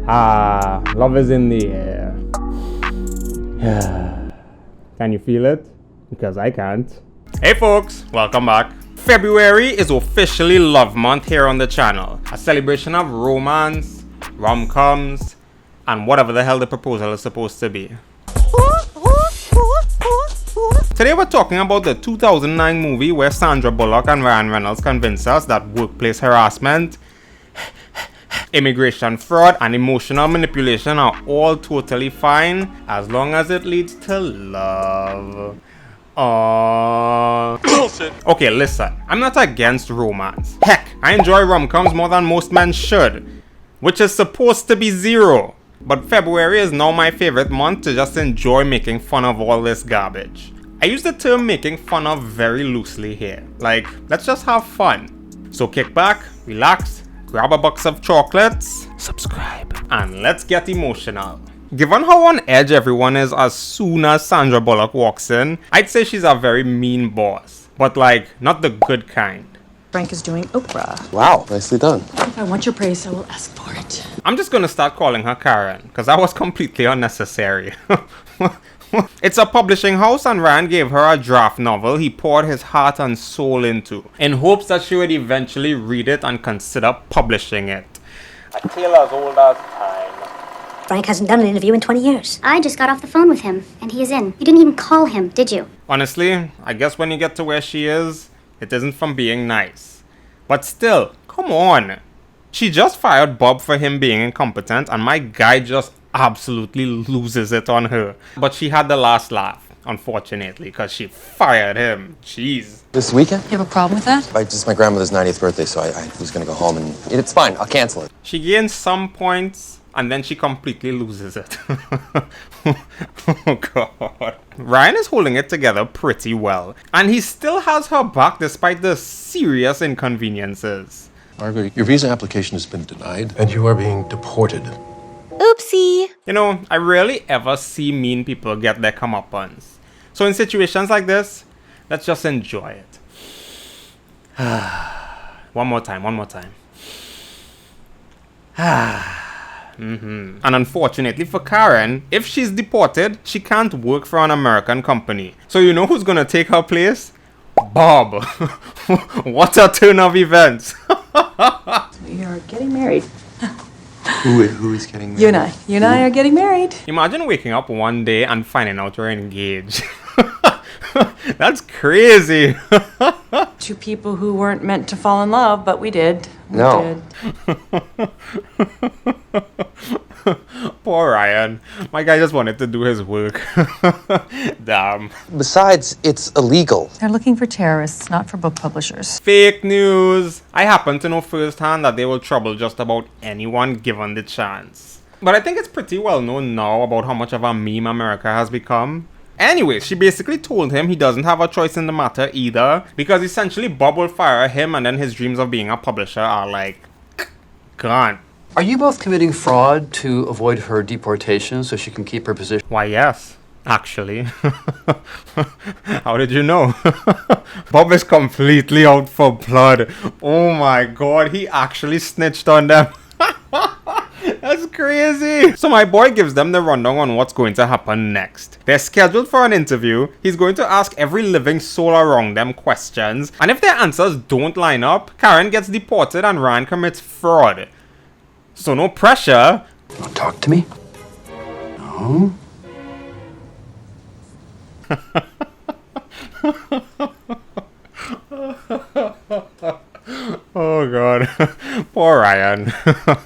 Love is in the air. Can you feel it? Because I can't. Hey folks, welcome back. February is officially Love Month here on the channel. A celebration of romance, rom-coms, and whatever the hell the proposal is supposed to be. Today we're talking about the 2009 movie where Sandra Bullock and Reynolds convince us that workplace harassment, immigration fraud, and emotional manipulation are all totally fine as long as it leads to love. Okay, listen, I'm not against romance. Heck, I enjoy rom-coms more than most men should, which is supposed to be zero. But February is now my favorite month to just enjoy making fun of all this garbage. I use the term making fun of very loosely here. Like, let's just have fun. So kick back, relax, grab a box of chocolates, subscribe, and let's get emotional. Given how on edge everyone is as soon as Sandra Bullock walks in, I'd say she's a very mean boss. But like, not the good kind. Frank is doing Oprah. Wow, nicely done. If I want your praise, I will ask for it. I'm just gonna start calling her Karen, because that was completely unnecessary. It's a publishing house and Ryan gave her a draft novel he poured his heart and soul into, in hopes that she would eventually read it and consider publishing it. A tale as old as time. Frank hasn't done an interview in 20 years. I just got off the phone with him, and he is in. You didn't even call him, did you? Honestly, I guess when you get to where she is, it isn't from being nice. But still, come on. She just fired Bob for him being incompetent, and my guy just absolutely loses it on her. But she had the last laugh, unfortunately, because she fired him. Jeez. This weekend? You have a problem with that? It's my grandmother's 90th birthday, so I was gonna go home and it's fine, I'll cancel it. She gains some points, and then she completely loses it. Oh god. Ryan is holding it together pretty well, and he still has her back despite the serious inconveniences. Margaret, your visa application has been denied, and you are being deported. Oopsie. You know, I rarely ever see mean people get their comeuppance. So in situations like this, let's just enjoy it. One more time. And unfortunately for Karen, if she's deported, she can't work for an American company. So you know who's gonna take her place? Bob. What a turn of events. We are getting married. Who is getting married? You and I are getting married. Imagine waking up one day and finding out you're engaged. That's crazy. Two people who weren't meant to fall in love, but we did. We No. did. Poor Ryan. My guy just wanted to do his work. Damn. Besides, it's illegal. They're looking for terrorists, not for book publishers. Fake news. I happen to know firsthand that they will trouble just about anyone given the chance. But I think it's pretty well known now about how much of a meme America has become. Anyway, she basically told him he doesn't have a choice in the matter either, because essentially Bob will fire him and then his dreams of being a publisher are like, gone. Are you both committing fraud to avoid her deportation so she can keep her position? Why yes, actually. How did you know? Bob is completely out for blood. Oh my god, he actually snitched on them. That's crazy. So my boy gives them the rundown on what's going to happen next. They're scheduled for an interview. He's going to ask every living soul around them questions, and if their answers don't line up, Karen gets deported and Ryan commits fraud. So no pressure. Don't talk to me. No. Oh god. Poor Ryan.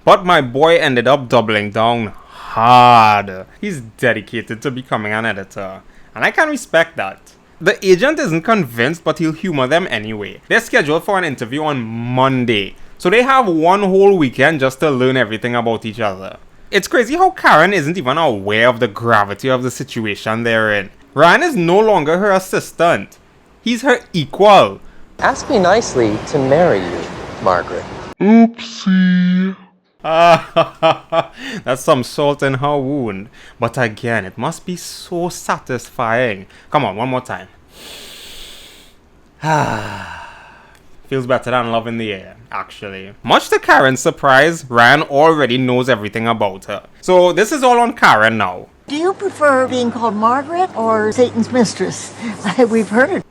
But my boy ended up doubling down hard. He's dedicated to becoming an editor, and I can respect that. The agent isn't convinced, but he'll humor them anyway. They're scheduled for an interview on Monday, so they have one whole weekend just to learn everything about each other. It's crazy how Karen isn't even aware of the gravity of the situation they're in. Ryan is no longer her assistant. He's her equal. Ask me nicely to marry you, Margaret. Oopsie. That's some salt in her wound. But again, it must be so satisfying. Come on, one more time. Feels better than love in the air. actually. Much to Karen's surprise, Ryan already knows everything about her. So this is all on Karen now. Do you prefer being called Margaret or Satan's mistress? We've heard it.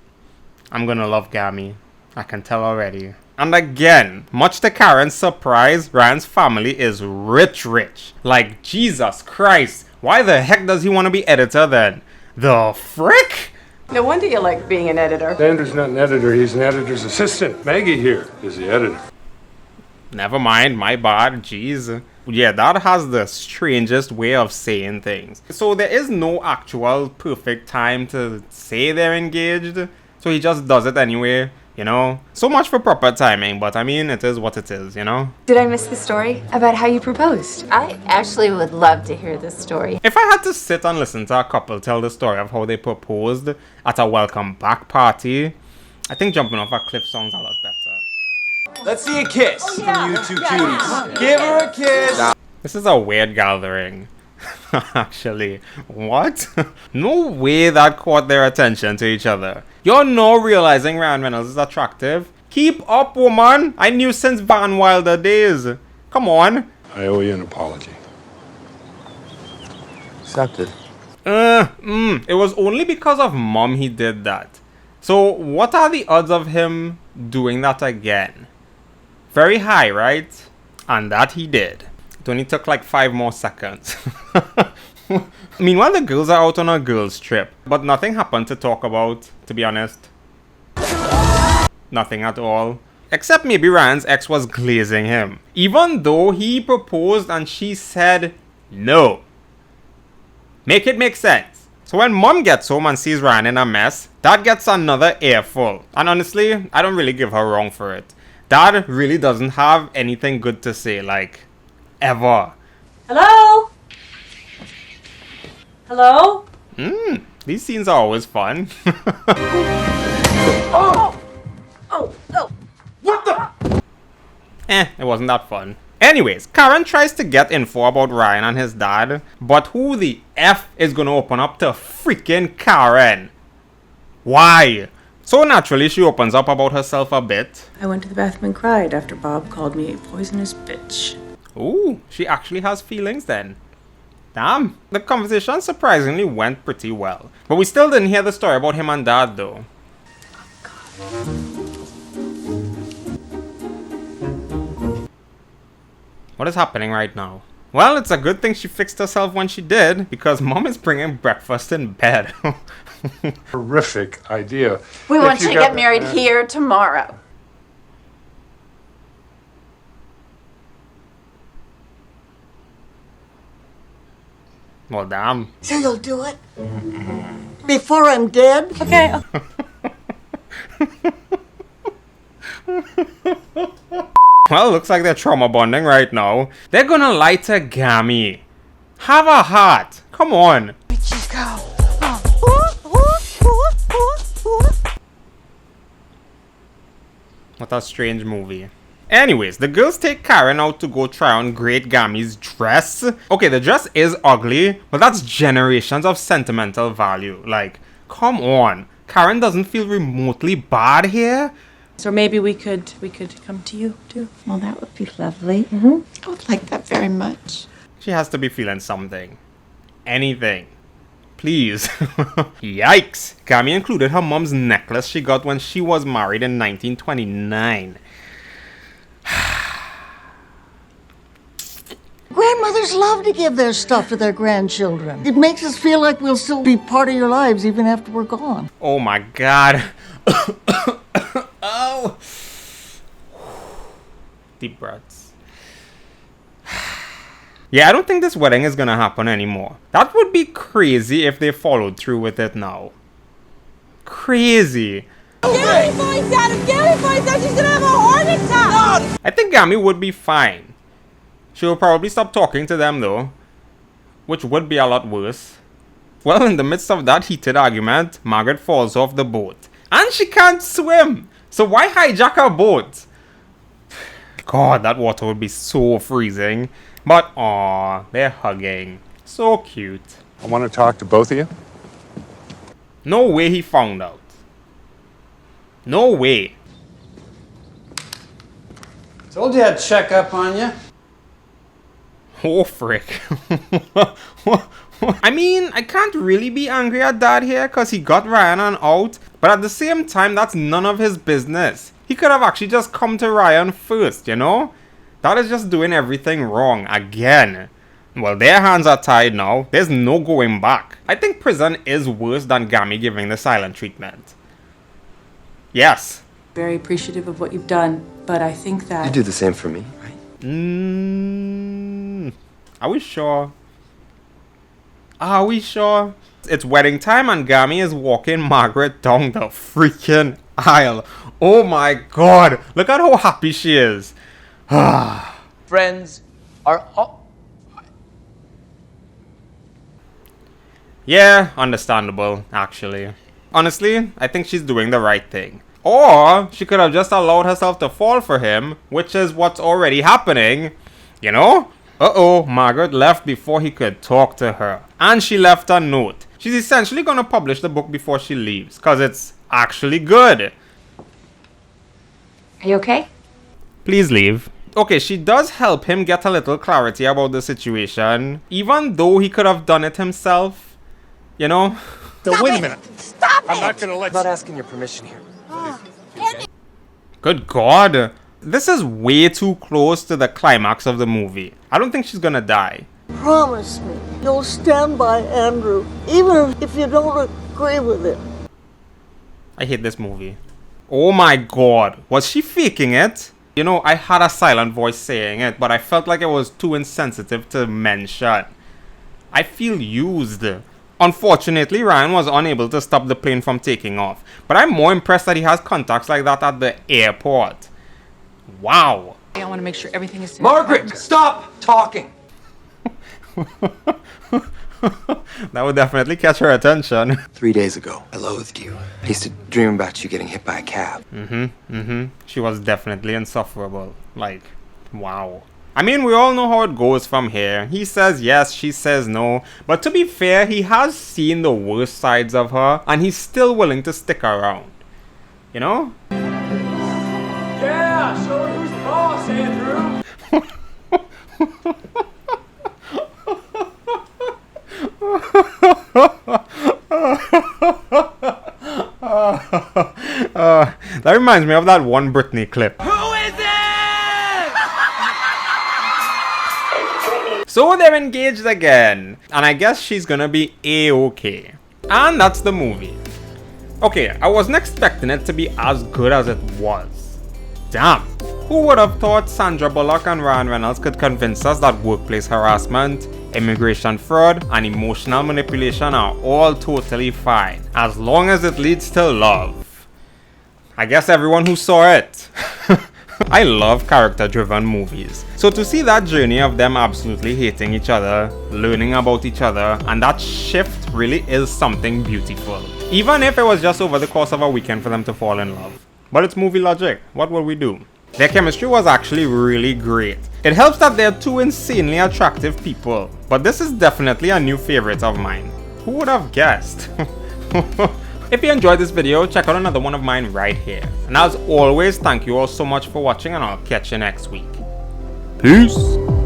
I'm gonna love Gammy. I can tell already. And again, much to Karen's surprise, Ryan's family is rich. Like, Jesus Christ. Why the heck does he want to be editor then? The frick? No wonder you like being an editor. Sanders not an editor, he's an editor's assistant. Maggie here is the editor. Never mind, my bad, jeez. Yeah, that has the strangest way of saying things. So there is no actual perfect time to say they're engaged. So he just does it anyway, you know? So much for proper timing, but I mean, it is what it is, you know? Did I miss the story about how you proposed? I actually would love to hear this story. If I had to sit and listen to a couple tell the story of how they proposed at a welcome back party, I think jumping off a cliff sounds a lot better. Let's see a kiss from you two cuties. Give her a kiss. This is a weird gathering. Actually, what? No way that caught their attention to each other. You're no realizing Ryan Reynolds is attractive. Keep up, woman. I knew since Van Wilder days. Come on. I owe you an apology. Accepted. It was only because of Mom he did that. So what are the odds of him doing that again? Very high, right? And that he did. It only took like 5 more seconds. Meanwhile, the girls are out on a girls' trip, but nothing happened to talk about, to be honest. Nothing at all. Except maybe Ryan's ex was glazing him, even though he proposed and she said no. Make it make sense. So when Mom gets home and sees Ryan in a mess, Dad gets another earful. And honestly, I don't really give her wrong for it. Dad really doesn't have anything good to say, like, ever. Hello? Hello? These scenes are always fun. What the? It wasn't that fun. Anyways, Karen tries to get info about Ryan and his dad, but who the F is gonna open up to freaking Karen? Why? So naturally, she opens up about herself a bit. I went to the bathroom and cried after Bob called me a poisonous bitch. Ooh, she actually has feelings then. Damn, the conversation surprisingly went pretty well. But we still didn't hear the story about him and Dad though. What is happening right now? Well, it's a good thing she fixed herself when she did, because Mom is bringing breakfast in bed. Horrific idea. We want you to get married here tomorrow. Well, damn. So you'll do it? Before I'm dead? Okay. Well, looks like they're trauma bonding right now. They're gonna light a gammy. Have a heart. Come on. What a strange movie. Anyways, the girls take Karen out to go try on Great Gammy's dress. Okay, the dress is ugly, but that's generations of sentimental value. Like, come on. Karen doesn't feel remotely bad here. So maybe we could come to you too. Well, that would be lovely. I would like that very much. She has to be feeling something. Anything. Please. Yikes. Gammy included her mom's necklace she got when she was married in 1929. Grandmothers love to give their stuff to their grandchildren. It makes us feel like we'll still be part of your lives even after we're gone. Oh my god. Oh. Deep breaths. Yeah, I don't think this wedding is gonna happen anymore. That would be crazy if they followed through with it now. Crazy. Gary finds out! If Gary finds out, she's gonna have a heart attack! I think Gammy would be fine. She will probably stop talking to them though, which would be a lot worse. Well, in the midst of that heated argument, Margaret falls off the boat. And she can't swim! So why hijack her boat? God, that water would be so freezing. But aw, they're hugging. So cute. I want to talk to both of you. No way he found out. No way. Told you I'd check up on you. Oh frick. I mean, I can't really be angry at Dad here because he got Ryan on out, but at the same time, that's none of his business. He could have actually just come to Ryan first, you know? That is just doing everything wrong again. Well, their hands are tied now. There's no going back. I think prison is worse than Gammy giving the silent treatment. Yes. Very appreciative of what you've done, but I think that... You do the same for me, right? Are we sure? Are we sure? It's wedding time and Gammy is walking Margaret down the freaking aisle. Oh my god. Look at how happy she is. Friends are all... Yeah, understandable, actually. Honestly, I think she's doing the right thing. Or she could have just allowed herself to fall for him, which is what's already happening. You know? Uh-oh, Margaret left before he could talk to her. And she left a note. She's essentially gonna publish the book before she leaves, because it's actually good. Are you okay? Please leave. Okay, she does help him get a little clarity about the situation, even though he could have done it himself. You know? So wait a minute. Stop I'm not gonna let I'm not asking your permission here. Good God. This is way too close to the climax of the movie. I don't think she's gonna die. Promise me you'll stand by Andrew, even if you don't agree with it. I hate this movie. Oh my God. Was she faking it? You know, I had a silent voice saying it, but I felt like it was too insensitive to mention. I feel used. Unfortunately, Ryan was unable to stop the plane from taking off. But I'm more impressed that he has contacts like that at the airport. Wow. I want to make sure everything is... Margaret, stop talking! That would definitely catch her attention. 3 days ago, I loathed you. I used to dream about you getting hit by a cab. She was definitely insufferable. Like, wow. I mean, we all know how it goes from here. He says yes, she says no. But to be fair, he has seen the worst sides of her, and he's still willing to stick around. You know? Yeah, show her who's boss, Andrew! That reminds me of that one Britney clip. Who is it? So they're engaged again, and I guess she's gonna be a-okay. And that's the movie. Okay, I wasn't expecting it to be as good as it was. Damn, who would have thought Sandra Bullock and Ryan Reynolds could convince us that workplace harassment, immigration fraud, and emotional manipulation are all totally fine, as long as it leads to love. I guess everyone who saw it. I love character-driven movies. So to see that journey of them absolutely hating each other, learning about each other, and that shift really is something beautiful. Even if it was just over the course of a weekend for them to fall in love. But it's movie logic. What will we do? Their chemistry was actually really great. It helps that they're two insanely attractive people. But this is definitely a new favorite of mine. Who would have guessed? If you enjoyed this video, check out another one of mine right here. And as always, thank you all so much for watching, and I'll catch you next week. Peace!